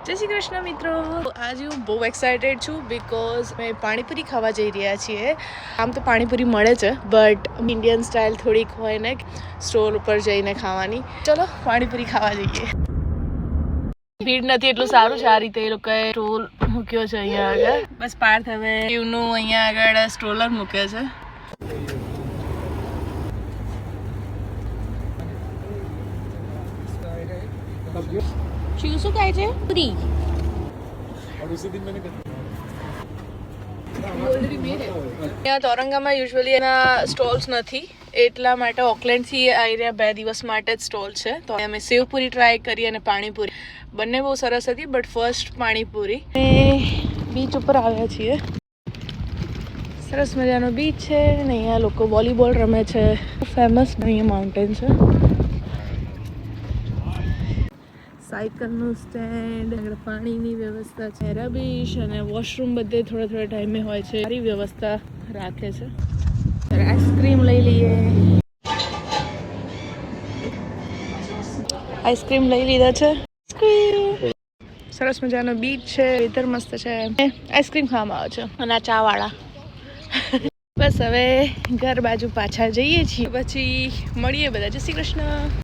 જય શ્રી કૃષ્ણ મિત્રો, આજે હું બહુ એક્સાઇટેડ છું બીકોઝ મેં પાણીપુરી ખાવા જઈ રહ્યા છીએ. આમ તો પાણીપુરી મળે છે બટ ઇન્ડિયન સ્ટાઇલ થોડીક હોય ને સ્ટોર ઉપર જઈને ખાવાની. ચલો પાણીપુરી ખાવા જઈએ. ભીડ નથી એટલું સારું છે. આ રીતે એ લોકોએ સ્ટોલ મૂક્યો છે અહીંયા આગળ. બસ પાર્થ હવે નું અહીંયા આગળ સ્ટ્રોલર મૂક્યો છે. શું કહે છે પૂરી? અહીંયા તોરંગામાં યુઝ્યુઅલી એના સ્ટોલ્સ નથી, એટલા માટે ઓકલેન્ડથી આવી રહ્યા 2 દિવસ માટે જ સ્ટોલ છે. તો અમે સેવપુરી ટ્રાય કરી અને પાણીપુરી બંને બહુ સરસ હતી, બટ ફર્સ્ટ પાણીપુરી. બીચ ઉપર આવ્યા છીએ. સરસ મજાનો બીચ છે ને અહીંયા લોકો વોલીબોલ રમે છે. ફેમસ અહીંયા માઉન્ટેન છે. સાયકલનું સ્ટેન્ડ, પાણીની વ્યવસ્થા છે, રબીશ અને વોશરૂમ બધે થોડા ટાઈમે હોય છે. સારી વ્યવસ્થા રાખે છે. આઈસ્ક્રીમ લઈ લઈએ. આઈસ્ક્રીમ લઈ લીધા છે. સરસ મજાનો બીચ છે, વેધર મસ્ત છે. આઈસ્ક્રીમ ખાવામાં આવે છે અને આ ચા વાળા. બસ હવે ઘર બાજુ પાછા જઈએ છીએ, પછી મળીએ બધા. જય શ્રી કૃષ્ણ.